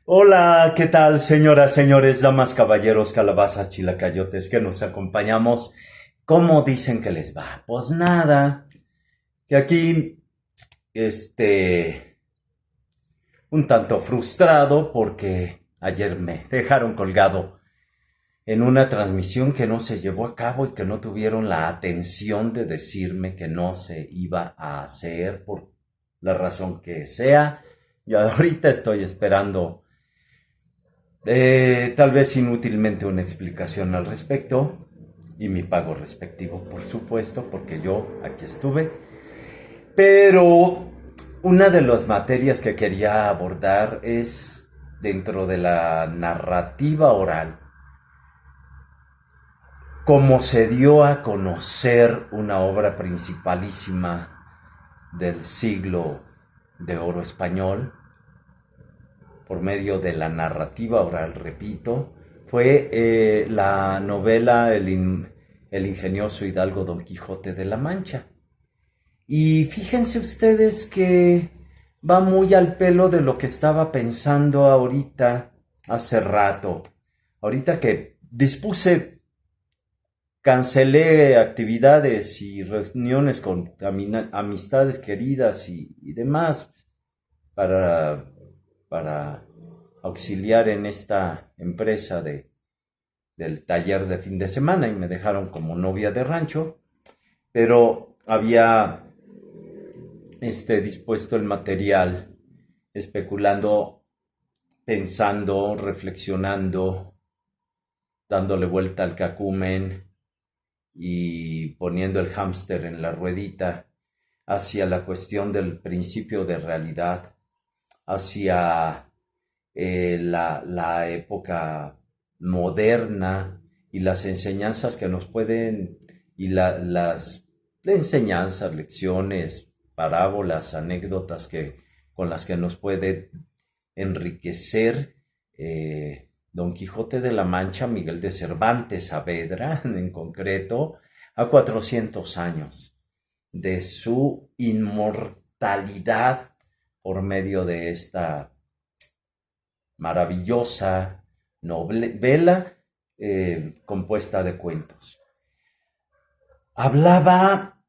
Hola, ¿qué tal, señoras, señores, damas, caballeros, calabazas, chilacayotes que nos acompañamos? ¿Cómo dicen que les va? Pues nada, que aquí, este, un tanto frustrado porque ayer me dejaron colgado en una transmisión que no se llevó a cabo y que no tuvieron la atención de decirme que no se iba a hacer por la razón que sea. Yo ahorita estoy esperando tal vez inútilmente una explicación al respecto y mi pago respectivo, por supuesto, porque yo aquí estuve. Pero una de las materias que quería abordar es dentro de la narrativa oral, cómo se dio a conocer una obra principalísima del siglo de oro español por medio de la narrativa oral, repito, fue la novela El ingenioso hidalgo Don Quijote de la Mancha. Y fíjense ustedes que va muy al pelo de lo que estaba pensando ahorita, hace rato. Ahorita que cancelé actividades y reuniones con amistades queridas y demás para, para auxiliar en esta empresa del taller de fin de semana y me dejaron como novia de rancho, pero había dispuesto el material especulando, pensando, reflexionando, dándole vuelta al cacumen y poniendo el hámster en la ruedita hacia la cuestión del principio de realidad, hacia la época moderna y las enseñanzas que nos pueden, y las enseñanzas, lecciones, parábolas, anécdotas con las que nos puede enriquecer Don Quijote de la Mancha, Miguel de Cervantes Saavedra, en concreto, a 400 años de su inmortalidad por medio de esta maravillosa novela compuesta de cuentos. Hablaba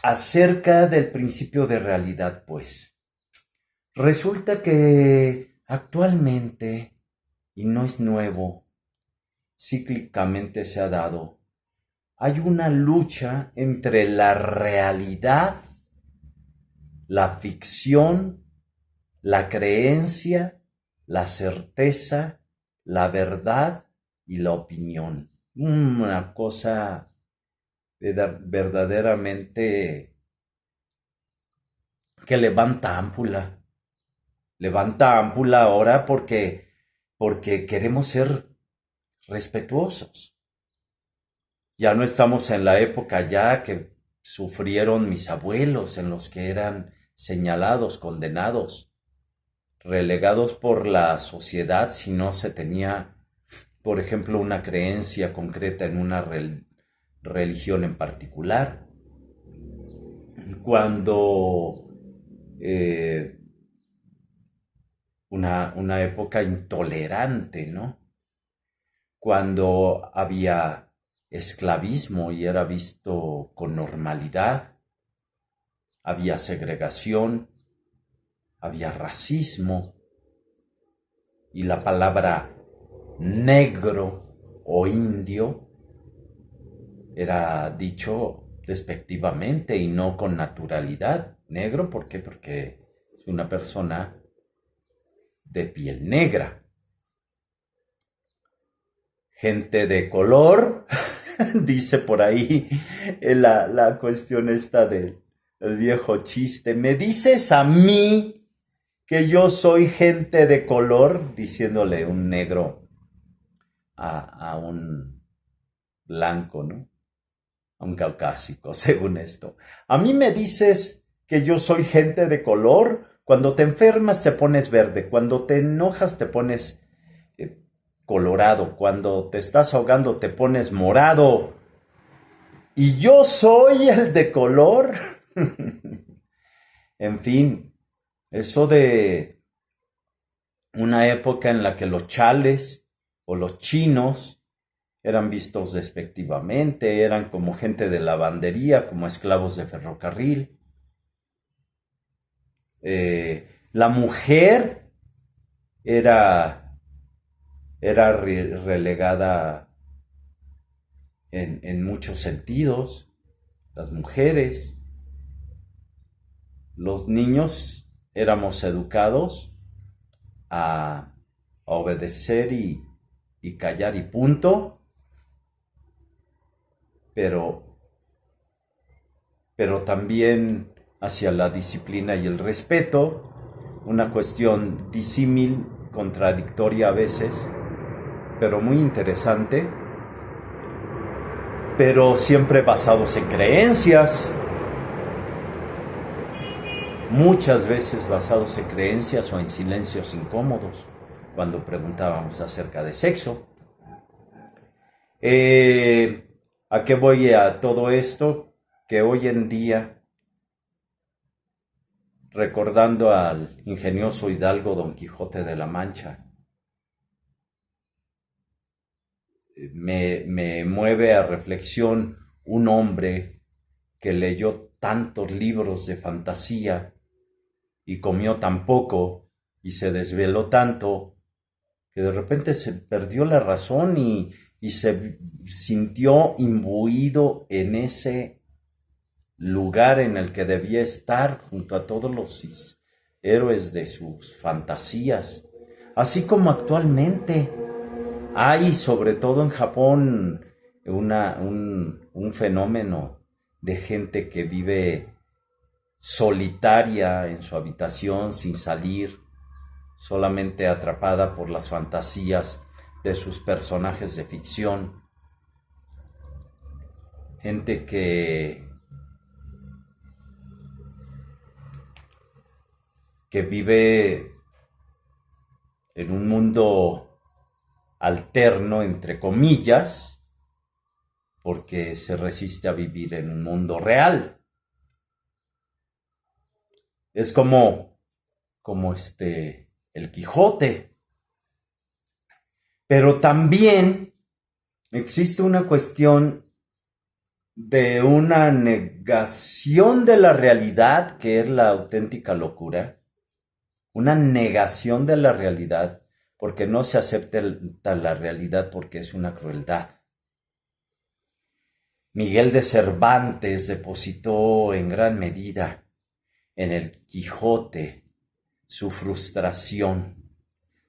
acerca del principio de realidad, pues. Resulta que actualmente, y no es nuevo, cíclicamente se ha dado, hay una lucha entre la realidad, la ficción, la creencia, la certeza, la verdad y la opinión. Una cosa verdaderamente que levanta ámpula ahora porque queremos ser respetuosos. Ya no estamos en la época ya que sufrieron mis abuelos, en los que eran señalados, condenados, relegados por la sociedad si no se tenía, por ejemplo, una creencia concreta en una religión en particular. Cuando una época intolerante, ¿no? Cuando había esclavismo y era visto con normalidad, había segregación, había racismo, y la palabra negro o indio era dicho despectivamente y no con naturalidad. Negro, ¿por qué? Porque es una persona de piel negra. Gente de color, dice por ahí la cuestión esta del viejo chiste. ¿Me dices a mí que yo soy gente de color? Diciéndole un negro a un blanco, ¿no? A un caucásico, según esto. A mí me dices que yo soy gente de color. Cuando te enfermas te pones verde, cuando te enojas te pones colorado, cuando te estás ahogando te pones morado. ¿Y yo soy el de color? En fin, eso una época en la que los chales o los chinos eran vistos despectivamente, eran como gente de lavandería, como esclavos de ferrocarril. La mujer era, era relegada en muchos sentidos. Las mujeres, los niños éramos educados a obedecer y callar y punto, pero, pero también hacia la disciplina y el respeto, una cuestión disímil, contradictoria a veces, pero muy interesante, pero siempre basados en creencias, muchas veces basados en creencias o en silencios incómodos, cuando preguntábamos acerca de sexo. ¿A qué voy a todo esto? Que hoy en día, recordando al ingenioso hidalgo Don Quijote de la Mancha, me mueve a reflexión un hombre que leyó tantos libros de fantasía y comió tan poco y se desveló tanto que de repente se perdió la razón y se sintió imbuido en ese lugar en el que debía estar junto a todos los héroes de sus fantasías, así como actualmente hay, sobre todo en Japón, un fenómeno de gente que vive solitaria en su habitación sin salir, solamente atrapada por las fantasías de sus personajes de ficción. Gente que vive en un mundo alterno, entre comillas, porque se resiste a vivir en un mundo real. Es como el Quijote. Pero también existe una cuestión de una negación de la realidad, que es la auténtica locura, una negación de la realidad, porque no se acepta la realidad porque es una crueldad. Miguel de Cervantes depositó en gran medida en el Quijote su frustración,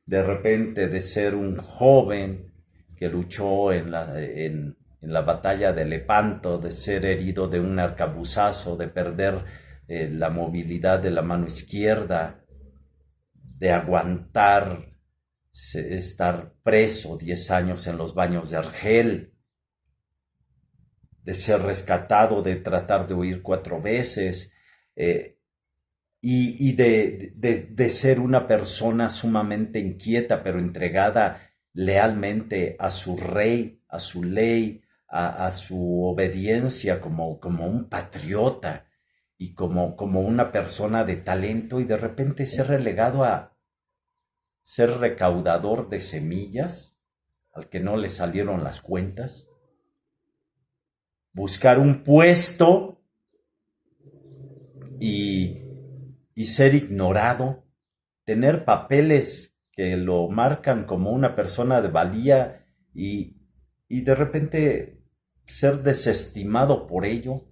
de repente de ser un joven que luchó en la batalla de Lepanto, de ser herido de un arcabuzazo, de perder la movilidad de la mano izquierda, de aguantar estar preso 10 años en los baños de Argel, de ser rescatado, de tratar de huir 4 veces, y de ser una persona sumamente inquieta, pero entregada lealmente a su rey, a su ley, a su obediencia como un patriota y como una persona de talento, y de repente ser relegado a ser recaudador de semillas, al que no le salieron las cuentas, buscar un puesto y ser ignorado, tener papeles que lo marcan como una persona de valía y de repente ser desestimado por ello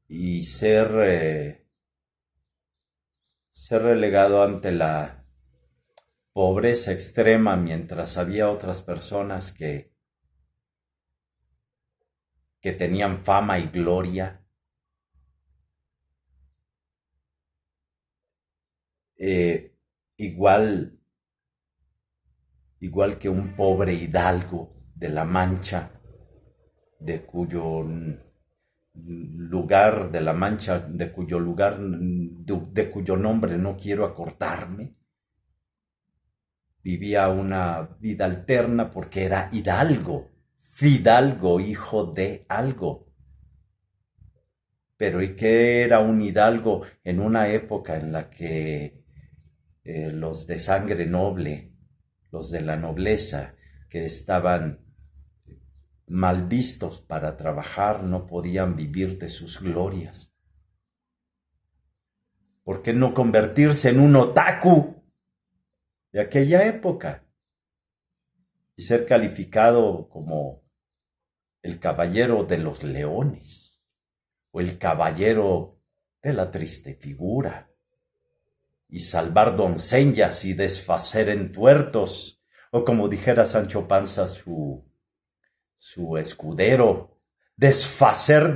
y ser relegado ante la pobreza extrema, mientras había otras personas que tenían fama y gloria. Igual que un pobre hidalgo de la Mancha, de cuyo lugar de la Mancha, de cuyo nombre no quiero acordarme, vivía una vida alterna porque era hidalgo, fidalgo, hijo de algo. Pero ¿y qué era un hidalgo en una época en la que los de sangre noble, los de la nobleza, que estaban mal vistos para trabajar, no podían vivir de sus glorias. ¿Por qué no convertirse en un otaku de aquella época y ser calificado como el caballero de los leones o el caballero de la triste figura y salvar doncellas y desfacer en tuertos, o como dijera Sancho Panza, su escudero, desfacer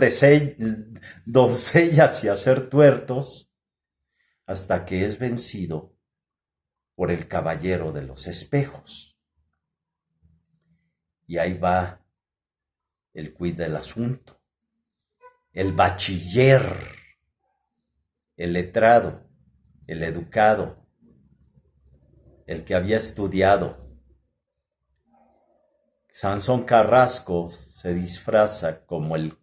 doncellas y hacer tuertos, hasta que es vencido por el caballero de los espejos? Y ahí va el quid del asunto, el bachiller, el letrado, el educado, el que había estudiado. Sansón Carrasco se disfraza como el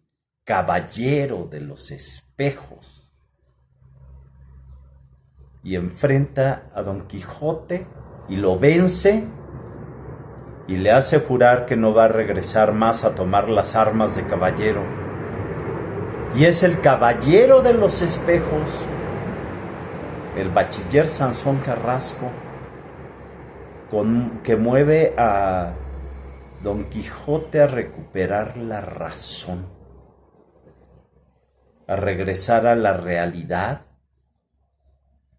caballero de los espejos y enfrenta a Don Quijote y lo vence y le hace jurar que no va a regresar más a tomar las armas de caballero. Y es el caballero de los espejos, el bachiller Sansón Carrasco, que mueve a Don Quijote a recuperar la razón, a regresar a la realidad,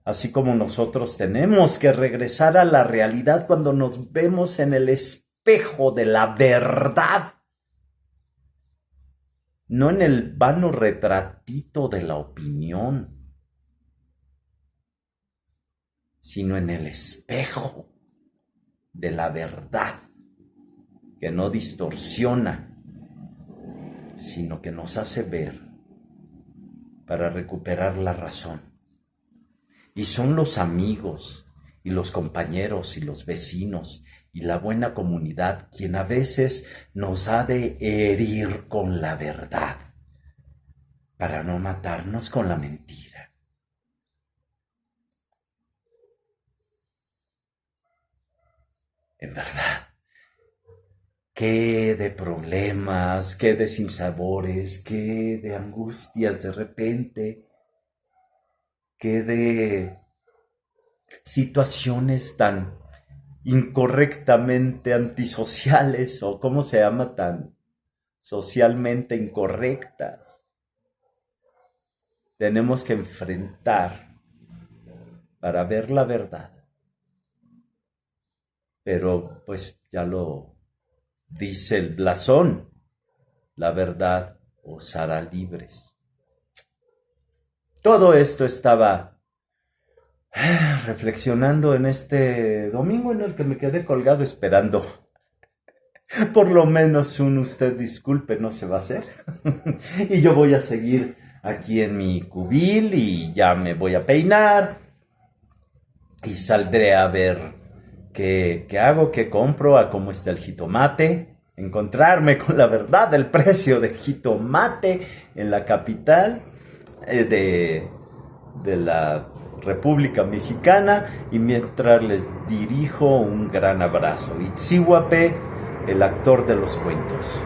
así como nosotros tenemos que regresar a la realidad cuando nos vemos en el espejo de la verdad, no en el vano retratito de la opinión, sino en el espejo de la verdad, que no distorsiona, sino que nos hace ver para recuperar la razón. Y son los amigos y los compañeros y los vecinos y la buena comunidad quien a veces nos ha de herir con la verdad para no matarnos con la mentira. En verdad, qué de problemas, qué de sinsabores, qué de angustias de repente, qué de situaciones tan incorrectamente antisociales, o cómo se llama, tan socialmente incorrectas, tenemos que enfrentar para ver la verdad. Pero pues ya lo dice el blasón, la verdad os hará libres. Todo esto estaba reflexionando en este domingo en el que me quedé colgado esperando. Por lo menos un usted disculpe no se va a hacer. Y yo voy a seguir aquí en mi cubil y ya me voy a peinar y saldré a ver qué hago, qué compro, a cómo está el jitomate, encontrarme con la verdad del precio de jitomate en la capital de la República Mexicana, y mientras les dirijo un gran abrazo. Itzihuape, el actor de los cuentos.